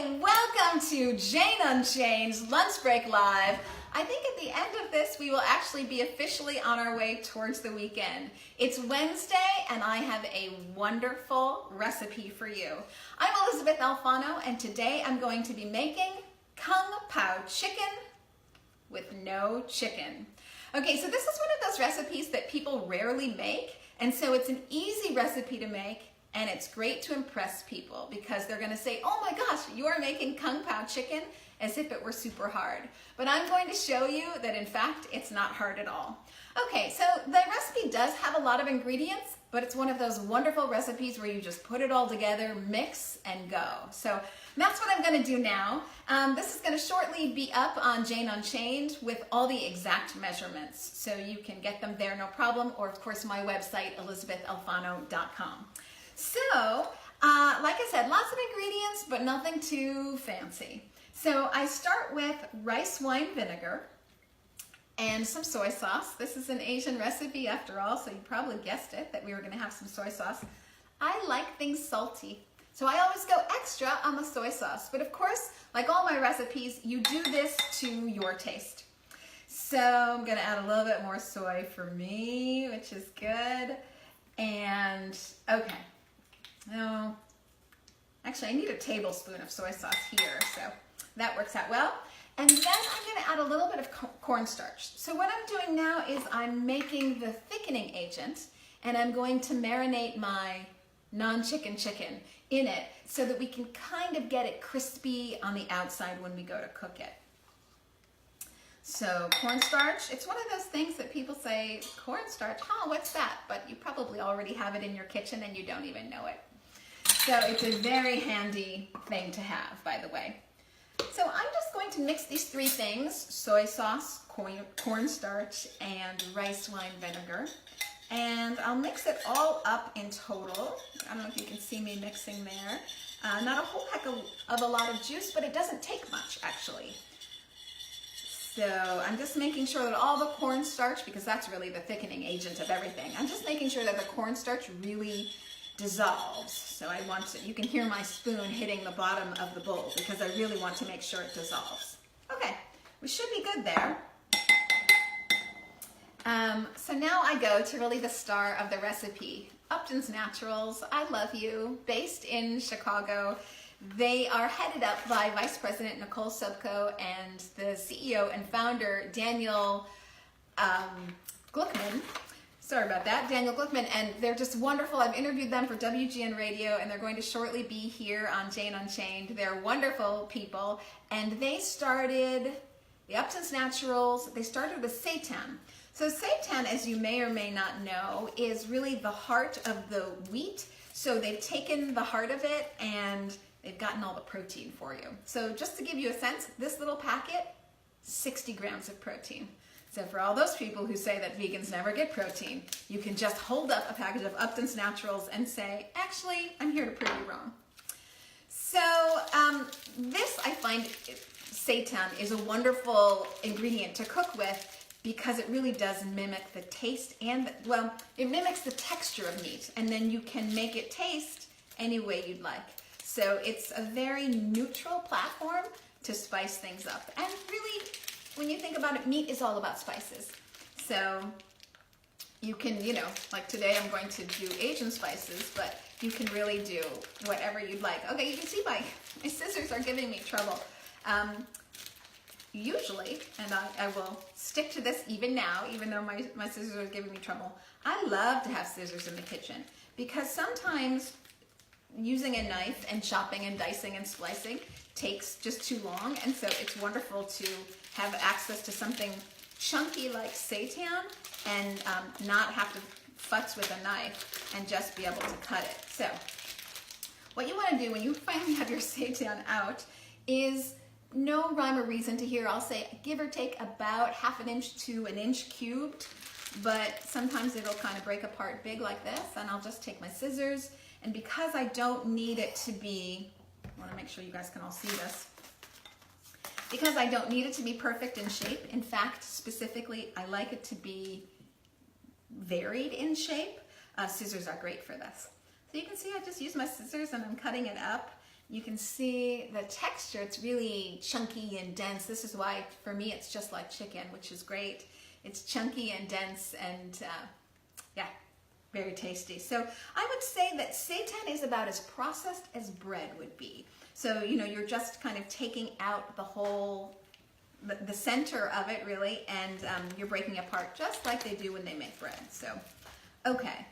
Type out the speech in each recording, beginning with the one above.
Hi, welcome to Jane Unchained's Lunch Break Live. I think at the end of this, we will actually be officially on our way towards the weekend. It's Wednesday, and I have a wonderful recipe for you. I'm Elysabeth Alfano, and today I'm going to be making Kung Pao Chick'n with no chicken. Okay, so this is one of those recipes that people rarely make, and so it's an easy recipe to make, and it's great to impress people because they're gonna say, oh my gosh, you are making Kung Pao Chick'n, as if it were super hard. But I'm going to show you that in fact, it's not hard at all. Okay, so the recipe does have a lot of ingredients, but it's one of those wonderful recipes where you just put it all together, mix, and go. So that's what I'm gonna do now. This is gonna shortly be up on Jane Unchained with all the exact measurements. So you can get them there, no problem, or of course my website, elisabethalfano.com. So, like I said, lots of ingredients, but nothing too fancy. So I start with rice wine vinegar and some soy sauce. This is an Asian recipe after all, so you probably guessed it, that we were gonna have some soy sauce. I like things salty, so I always go extra on the soy sauce. But of course, like all my recipes, you do this to your taste. So I'm gonna add a little bit more soy for me, which is good. And, okay. No, actually I need a tablespoon of soy sauce here, so that works out well. And then I'm gonna add a little bit of cornstarch. So what I'm doing now is I'm making the thickening agent, and I'm going to marinate my non-chicken chicken in it so that we can kind of get it crispy on the outside when we go to cook it. So cornstarch, it's one of those things that people say, cornstarch, huh, what's that? But you probably already have it in your kitchen and you don't even know it. So it's a very handy thing to have, by the way. So I'm just going to mix these three things, soy sauce, cornstarch, and rice wine vinegar. And I'll mix it all up in total. I don't know if you can see me mixing there. Not a whole heck of a lot of juice, but it doesn't take much, actually. So I'm just making sure that all the cornstarch, because that's really the thickening agent of everything, I'm just making sure that the cornstarch really dissolves. So I want to, you can hear my spoon hitting the bottom of the bowl because I really want to make sure it dissolves. Okay, we should be good there. So now I go to really the star of the recipe, Upton's Naturals. I love you, based in Chicago. They are headed up by Vice President Nicole Subko and the CEO and founder Daniel Gluckman. Sorry about that, Daniel Gluckman, and they're just wonderful. I've interviewed them for WGN Radio, and they're going to shortly be here on Jane Unchained. They're wonderful people, and they started the Upton's Naturals. They started with seitan. So seitan, as you may or may not know, is really the heart of the wheat. So they've taken the heart of it and they've gotten all the protein for you. So just to give you a sense, this little packet, 60 grams of protein. So for all those people who say that vegans never get protein, you can just hold up a package of Upton's Naturals and say, actually, I'm here to prove you wrong. So this, I find, seitan is a wonderful ingredient to cook with because it really does mimic the taste and, well, it mimics the texture of meat, and then you can make it taste any way you'd like. So it's a very neutral platform to spice things up. And really, when you think about it, meat is all about spices. So you can, you know, like today I'm going to do Asian spices, but you can really do whatever you'd like. Okay, you can see my scissors are giving me trouble. Usually, and I will stick to this even now, even though my scissors are giving me trouble, I love to have scissors in the kitchen because sometimes using a knife and chopping and dicing and splicing takes just too long, and so it's wonderful to have access to something chunky like seitan and not have to futz with a knife and just be able to cut it. So what you want to do when you finally have your seitan out is, no rhyme or reason to here, I'll say give or take about half an inch to an inch cubed, but sometimes it'll kind of break apart big like this, and I'll just take my scissors, and because I don't need it to be, I want to make sure you guys can all see this, because I don't need it to be perfect in shape, in fact, specifically, I like it to be varied in shape, scissors are great for this. So you can see I just use my scissors and I'm cutting it up, You can see the texture, it's really chunky and dense. This is why, for me, it's just like chicken, which is great. It's chunky and dense and, yeah, very tasty. So I would say that seitan is about as processed as bread would be. So, you know, you're just kind of taking out the whole, the center of it, really, and you're breaking it apart just like they do when they make bread. So, okay.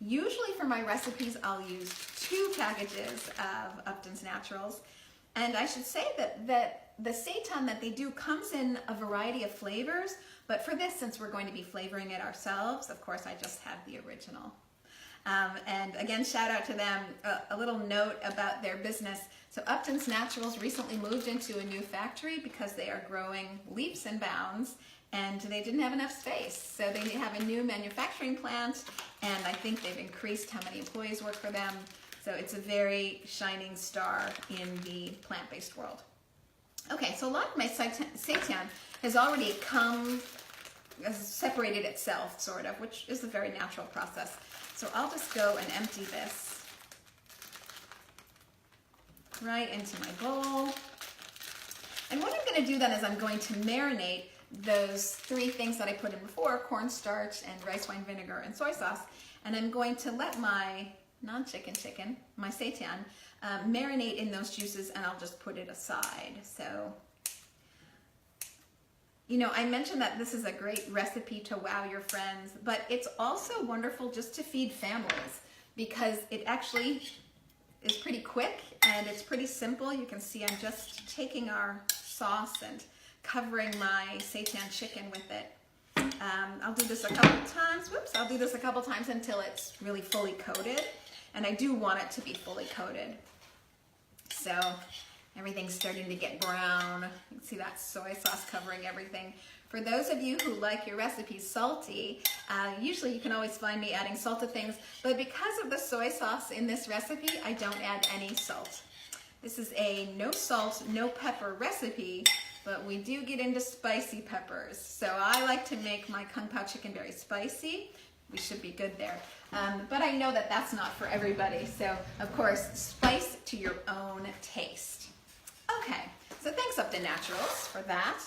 Usually for my recipes, I'll use 2 packages of Upton's Naturals. And I should say that the seitan that they do comes in a variety of flavors, but for this, since we're going to be flavoring it ourselves, of course, I just have the original. And again, shout out to them. A little note about their business. So Upton's Naturals recently moved into a new factory because they are growing leaps and bounds, and they didn't have enough space. So they have a new manufacturing plant, and I think they've increased how many employees work for them. So it's a very shining star in the plant-based world. Okay, so a lot of my seitan has already has separated itself, sort of, which is a very natural process. So I'll just go and empty this right into my bowl. And what I'm going to do then is I'm going to marinate those 3 things that I put in before, cornstarch and rice wine vinegar and soy sauce, and I'm going to let my non-chicken chicken, my seitan, marinate in those juices, and I'll just put it aside. So, you know, I mentioned that this is a great recipe to wow your friends, but it's also wonderful just to feed families because it actually is pretty quick and it's pretty simple. You can see I'm just taking our sauce and covering my seitan chicken with it. I'll do this a couple times. I'll do this a couple times until it's really fully coated. And I do want it to be fully coated. So everything's starting to get brown. You can see that soy sauce covering everything. For those of you who like your recipes salty, usually you can always find me adding salt to things, but because of the soy sauce in this recipe, I don't add any salt. This is a no salt, no pepper recipe, but we do get into spicy peppers. So I like to make my Kung Pao Chick'n very spicy. We should be good there. But I know that that's not for everybody. So, of course, spice to your own taste. Okay, so thanks Upton Naturals for that.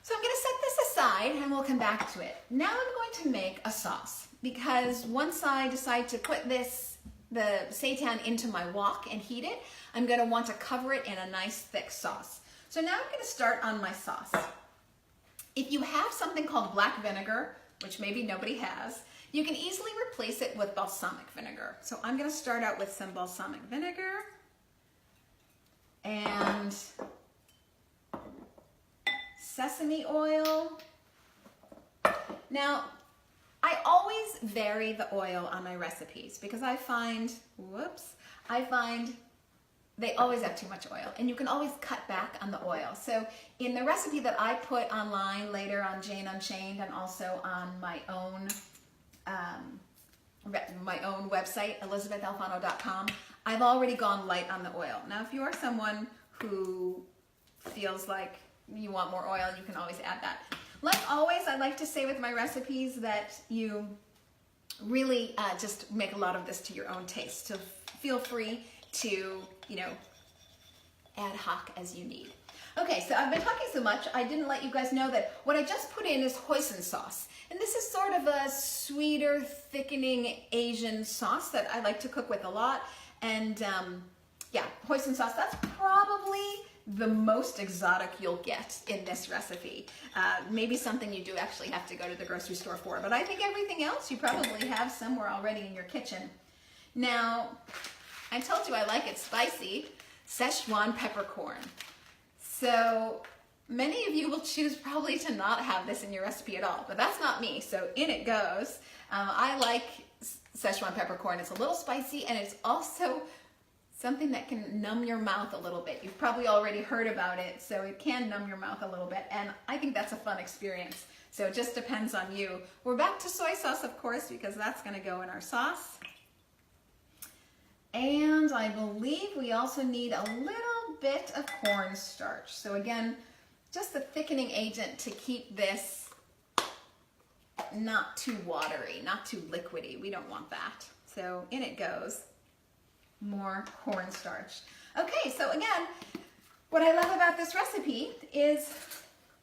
So I'm going to set this aside and we'll come back to it. Now I'm going to make a sauce because once I decide to put the seitan into my wok and heat it, I'm going to want to cover it in a nice thick sauce. So now I'm going to start on my sauce. If you have something called black vinegar, which maybe nobody has, you can easily replace it with balsamic vinegar. So I'm going to start out with some balsamic vinegar and sesame oil. Now, I always vary the oil on my recipes because I find they always have too much oil, and you can always cut back on the oil. So in the recipe that I put online later on Jane Unchained and also on my own website, ElysabethAlfano.com, I've already gone light on the oil. Now, if you are someone who feels like you want more oil, you can always add that. Like always, I like to say with my recipes that you really just make a lot of this to your own taste. So feel free to, ad hoc as you need. Okay, so I've been talking so much, I didn't let you guys know that what I just put in is hoisin sauce. And this is sort of a sweeter, thickening Asian sauce that I like to cook with a lot. And yeah, hoisin sauce, that's probably the most exotic you'll get in this recipe. Maybe something you do actually have to go to the grocery store for, but I think everything else you probably have somewhere already in your kitchen. Now, I told you I like it spicy, Szechuan peppercorn. So many of you will choose probably to not have this in your recipe at all, but that's not me, so in it goes. I like Szechuan peppercorn. It's a little spicy, and it's also something that can numb your mouth a little bit. You've probably already heard about it, so it can numb your mouth a little bit, and I think that's a fun experience. So it just depends on you. We're back to soy sauce, of course, because that's gonna go in our sauce. And I believe we also need a little bit of cornstarch. So again, just a thickening agent to keep this not too watery, not too liquidy. We don't want that. So in it goes. more cornstarch. Okay, so again, what I love about this recipe is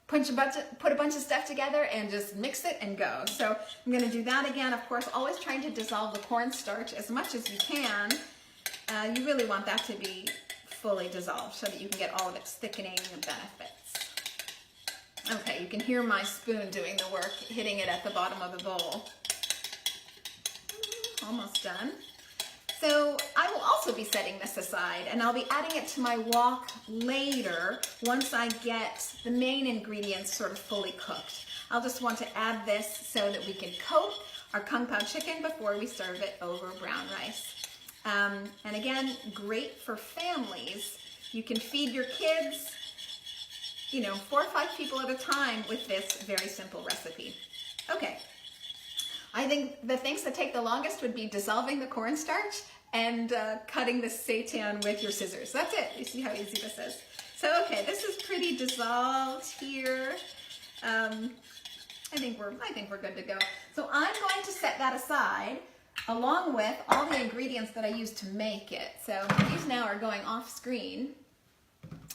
put a bunch of stuff together and just mix it and go. So I'm going to do that again. Of course, always trying to dissolve the cornstarch as much as you can. You really want that to be fully dissolved so that you can get all of its thickening benefits. Okay, you can hear my spoon doing the work, hitting it at the bottom of the bowl. Almost done. So I will also be setting this aside, and I'll be adding it to my wok later once I get the main ingredients sort of fully cooked. I'll just want to add this so that we can coat our Kung Pao Chick'n before we serve it over brown rice. And again, great for families. You can feed your kids, 4 or 5 people at a time with this very simple recipe. Okay. I think the things that take the longest would be dissolving the cornstarch and cutting the seitan with your scissors. That's it. You see how easy this is. So, okay, this is pretty dissolved here. I think we're good to go. So I'm going to set that aside along with all the ingredients that I used to make it. So these now are going off screen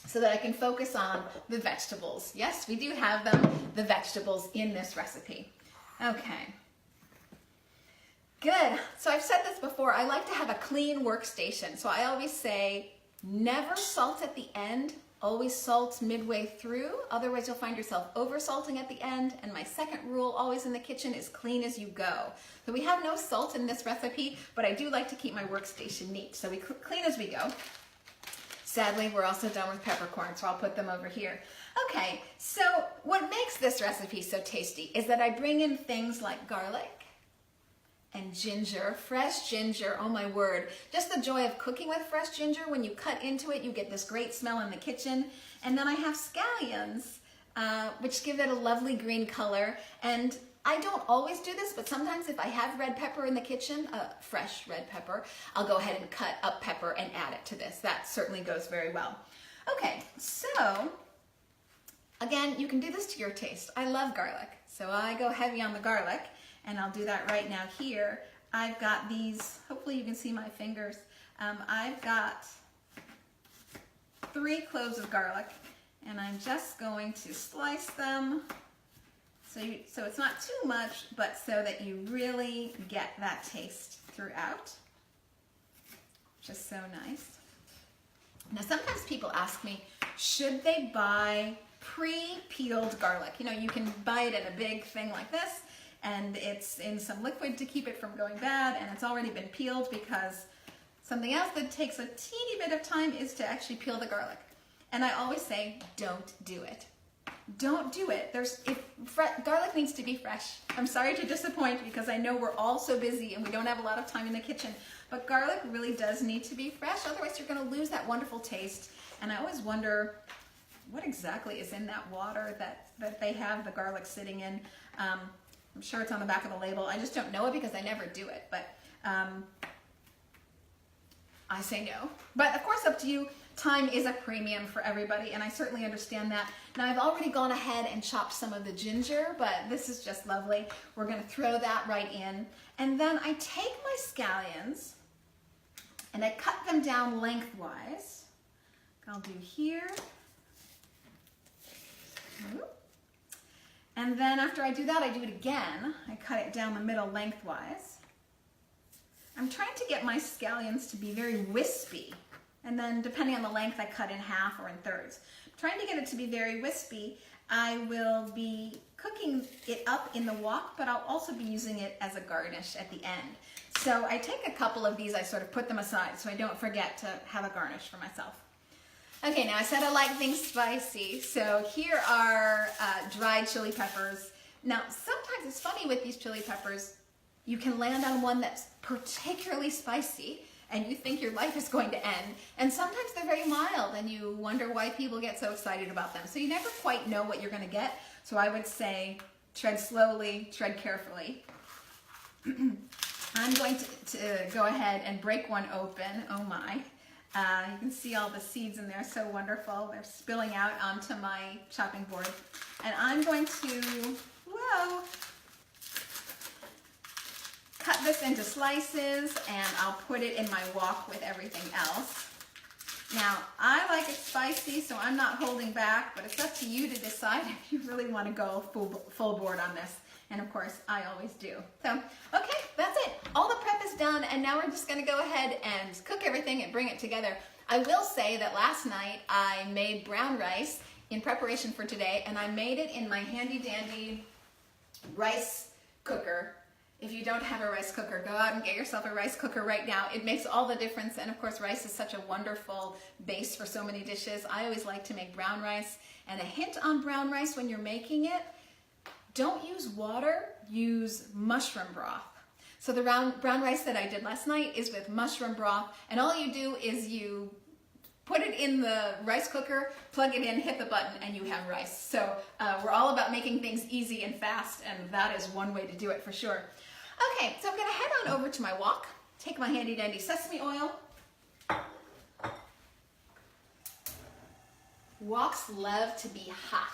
so that I can focus on the vegetables. Yes, we do have them, the vegetables in this recipe. Okay. Good. So I've said this before, I like to have a clean workstation. So I always say, never salt at the end, always salt midway through. Otherwise you'll find yourself over salting at the end. And my second rule always in the kitchen is clean as you go. So we have no salt in this recipe, but I do like to keep my workstation neat. So we clean as we go. Sadly, we're also done with peppercorns, so I'll put them over here. Okay, so what makes this recipe so tasty is that I bring in things like garlic, and ginger, fresh ginger, oh my word. Just the joy of cooking with fresh ginger. When you cut into it, you get this great smell in the kitchen. And then I have scallions, which give it a lovely green color. And I don't always do this, but sometimes if I have red pepper in the kitchen, fresh red pepper, I'll go ahead and cut up pepper and add it to this. That certainly goes very well. Okay, so again, you can do this to your taste. I love garlic, so I go heavy on the garlic. And I'll do that right now here. I've got these, hopefully you can see my fingers. I've got 3 cloves of garlic, and I'm just going to slice them so it's not too much, but so that you really get that taste throughout. Just so nice. Now sometimes people ask me, should they buy pre-peeled garlic? You can buy it in a big thing like this, and it's in some liquid to keep it from going bad, and it's already been peeled, because something else that takes a teeny bit of time is to actually peel the garlic. And I always say, don't do it. Don't do it. Garlic needs to be fresh. I'm sorry to disappoint, because I know we're all so busy and we don't have a lot of time in the kitchen, but garlic really does need to be fresh, otherwise you're going to lose that wonderful taste. And I always wonder what exactly is in that water that they have the garlic sitting in. I'm sure it's on the back of the label. I just don't know it because I never do it, but I say no. But of course, up to you. Time is a premium for everybody, and I certainly understand that. Now, I've already gone ahead and chopped some of the ginger, but this is just lovely. We're going to throw that right in. And then I take my scallions and I cut them down lengthwise. I'll do here. And then after I do that, I do it again. I cut it down the middle lengthwise. I'm trying to get my scallions to be very wispy. And then depending on the length, I cut in half or in thirds. I'm trying to get it to be very wispy. I will be cooking it up in the wok, but I'll also be using it as a garnish at the end. So I take a couple of these, I sort of put them aside so I don't forget to have a garnish for myself. Okay, now I said I like things spicy, so here are dried chili peppers. Now, sometimes it's funny with these chili peppers, you can land on one that's particularly spicy, and you think your life is going to end, and sometimes they're very mild, and you wonder why people get so excited about them. So you never quite know what you're going to get, so I would say tread slowly, tread carefully. I'm going to go ahead and break one open. Oh my. You can see all the seeds in there, so wonderful. They're spilling out onto my chopping board. And I'm going to, whoa, cut this into slices and I'll put it in my wok with everything else. Now, I like it spicy, so I'm not holding back, but it's up to you to decide if you really want to go full board on this. And of course, I always do. So, okay, that's it. All the prep is done, and now we're just gonna go ahead and cook everything and bring it together. I will say that last night I made brown rice in preparation for today, and I made it in my handy dandy rice cooker. If you don't have a rice cooker, go out and get yourself a rice cooker right now. It makes all the difference, and of course rice is such a wonderful base for so many dishes. I always like to make brown rice, and a hint on brown rice when you're making it, don't use water, use mushroom broth. So the brown rice that I did last night is with mushroom broth, and all you do is you put it in the rice cooker, plug it in, hit the button, and you have rice. So we're all about making things easy and fast, and that is one way to do it for sure. Okay, so I'm gonna head on over to my wok, take my handy dandy sesame oil. Woks love to be hot.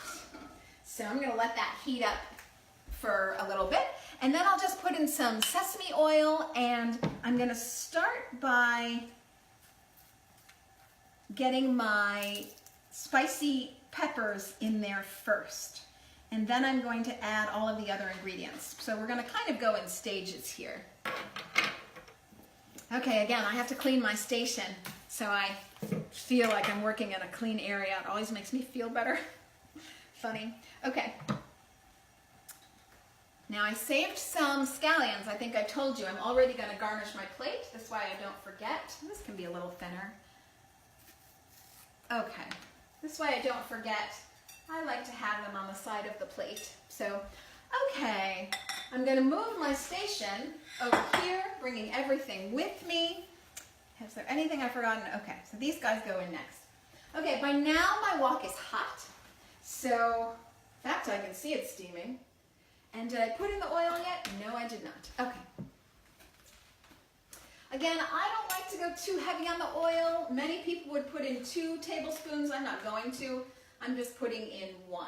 So I'm gonna let that heat up for a little bit, and then I'll just put in some sesame oil, and I'm gonna start by getting my spicy peppers in there first. And then I'm going to add all of the other ingredients. So we're gonna kind of go in stages here. Okay, again, I have to clean my station, so I feel like I'm working in a clean area. It always makes me feel better. Funny. Okay. Now I saved some scallions. I think I told you I'm already gonna garnish my plate. This way I don't forget. This can be a little thinner. Okay, this way I don't forget. I like to have them on the side of the plate. So, okay, I'm gonna move my station over here, bringing everything with me. Is there anything I've forgotten? Okay, so these guys go in next. Okay, by now my wok is hot. So, in fact, I can see it steaming. And did I put in the oil yet? No, I did not. Okay. Again, I don't like to go too heavy on the oil. Many people would put in 2 tablespoons. I'm not going to. I'm just putting in 1.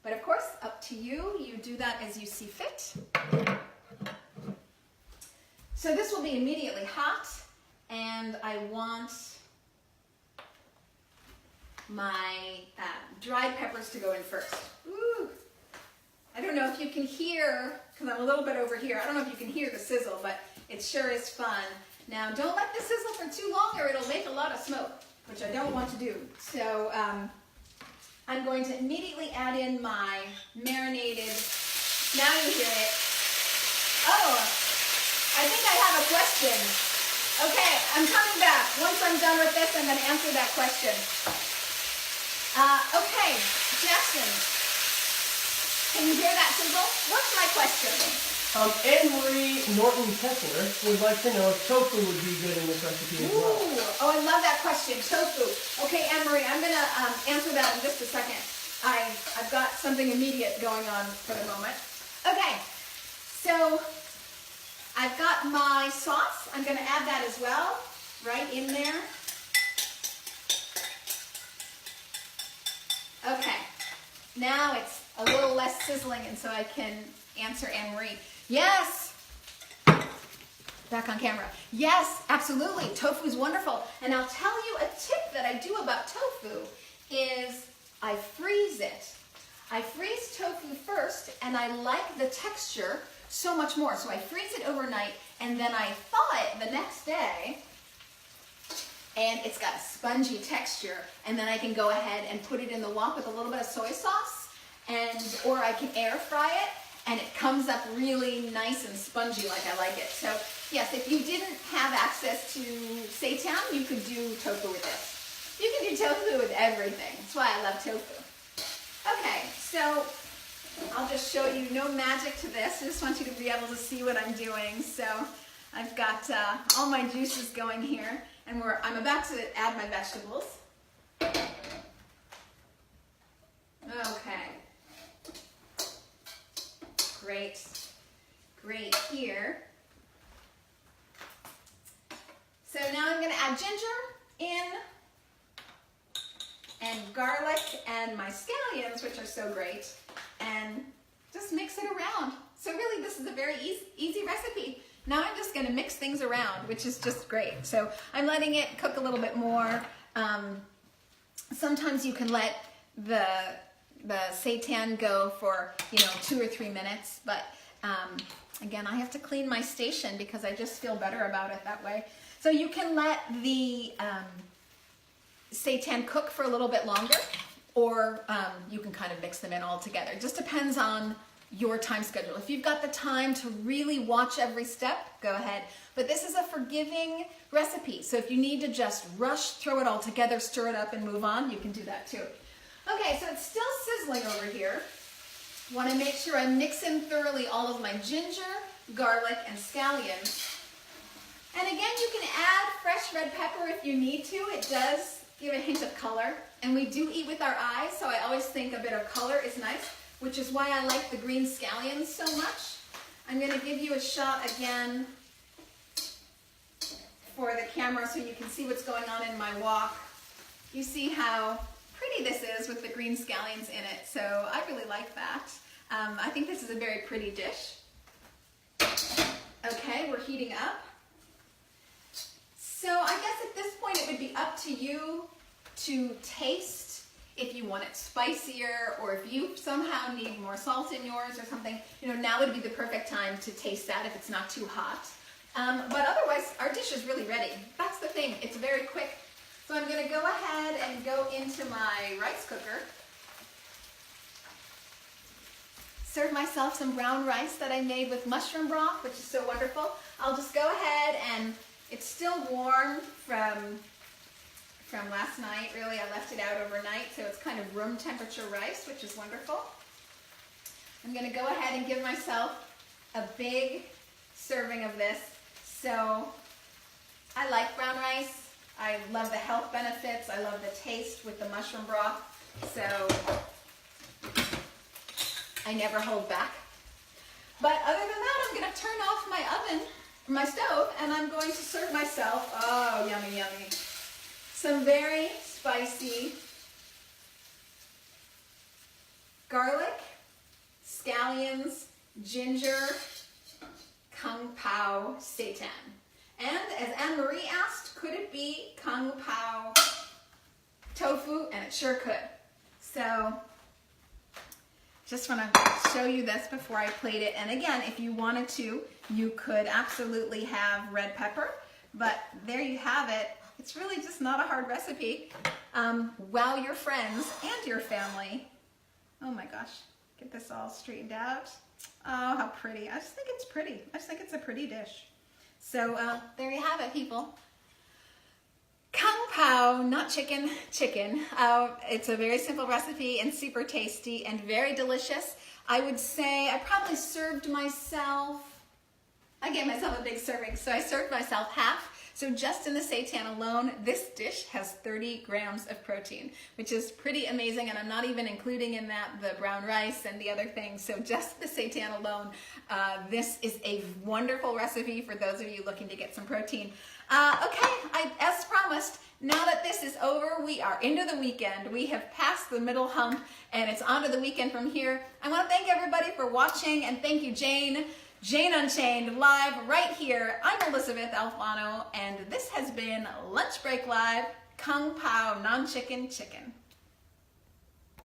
But of course, up to you. You do that as you see fit. So this will be immediately hot, and I want my dried peppers to go in first. Ooh. I don't know if you can hear, because I'm a little bit over here, I don't know if you can hear the sizzle, but it sure is fun. Now, don't let this sizzle for too long or it'll make a lot of smoke, which I don't want to do. So I'm going to immediately add in my marinated, now you hear it. Oh, I think I have a question. Okay, I'm coming back. Once I'm done with this, I'm going to answer that question. Okay, Jackson, can you hear that sizzle? What's my question? Anne-Marie Norton-Kessler would like to know if tofu would be good in this recipe as well. Oh, I love that question, tofu. Okay, Anne-Marie, I'm going to answer that in just a second. I've got something immediate going on for the moment. Okay, so I've got my sauce. I'm going to add that as well, right in there. Okay, now it's a little less sizzling, and so I can answer Anne-Marie. Yes, back on camera. Yes, absolutely, tofu is wonderful. And I'll tell you a tip that I do about tofu is I freeze it. I freeze tofu first, and I like the texture so much more. So I freeze it overnight, and then I thaw it the next day, and it's got a spongy texture, and then I can go ahead and put it in the wok with a little bit of soy sauce, or I can air fry it, and it comes up really nice and spongy like I like it. So yes, if you didn't have access to seitan, you could do tofu with this. You can do tofu with everything. That's why I love tofu. Okay, so I'll just show you, no magic to this. I just want you to be able to see what I'm doing. So I've got all my juices going here, and I'm about to add my vegetables. Okay. Great here. So now I'm going to add ginger in, and garlic, and my scallions, which are so great, and just mix it around. So really, this is a very easy recipe. Now I'm just going to mix things around, which is just great. So I'm letting it cook a little bit more. Sometimes you can let the seitan go for 2 or 3 minutes, but again, I have to clean my station because I just feel better about it that way. So you can let the seitan cook for a little bit longer, or you can kind of mix them in all together. It just depends on your time schedule. If you've got the time to really watch every step, go ahead. But this is a forgiving recipe, so if you need to just rush, throw it all together, stir it up, and move on, you can do that too. Okay, so it's still sizzling over here. Want to make sure I mix in thoroughly all of my ginger, garlic, and scallions. And again, you can add fresh red pepper if you need to. It does give a hint of color. And we do eat with our eyes, so I always think a bit of color is nice, which is why I like the green scallions so much. I'm going to give you a shot again for the camera so you can see what's going on in my wok. You see how pretty this is with the green scallions in it, so I really like that. I think this is a very pretty dish. Okay, we're heating up. So I guess at this point it would be up to you to taste if you want it spicier, or if you somehow need more salt in yours or something. Now would be the perfect time to taste that if it's not too hot. But otherwise, our dish is really ready. That's the thing, it's very quick. So I'm going to go ahead and go into my rice cooker. Serve myself some brown rice that I made with mushroom broth, which is so wonderful. I'll just go ahead, and it's still warm from last night, really. I left it out overnight, so it's kind of room temperature rice, which is wonderful. I'm going to go ahead and give myself a big serving of this. So I like brown rice. I love the health benefits. I love the taste with the mushroom broth. So I never hold back. But other than that, I'm going to turn off my stove, and I'm going to serve myself, oh, yummy, yummy, some very spicy garlic, scallions, ginger, Kung Pao seitan. And as Anne-Marie asked, could it be Kung Pao tofu? And it sure could. So just want to show you this before I plate it. And again, if you wanted to, you could absolutely have red pepper. But there you have it. It's really just not a hard recipe. Wow your friends and your family. Oh my gosh. Get this all straightened out. Oh, how pretty. I just think it's pretty. I just think it's a pretty dish. So there you have it, people. Kung Pao, not chicken, chicken. It's a very simple recipe and super tasty and very delicious. I would say I probably served myself, I gave myself a big serving, so I served myself half. So just in the seitan alone, this dish has 30 grams of protein, which is pretty amazing, and I'm not even including in that the brown rice and the other things. So just the seitan alone, this is a wonderful recipe for those of you looking to get some protein. Okay, as promised, now that this is over, we are into the weekend. We have passed the middle hump, and it's on to the weekend from here. I want to thank everybody for watching, and thank you, Jane. Jane Unchained, live right here. I'm Elysabeth Alfano, and this has been Lunch Break Live, Kung Pao Non-Chicken Chicken.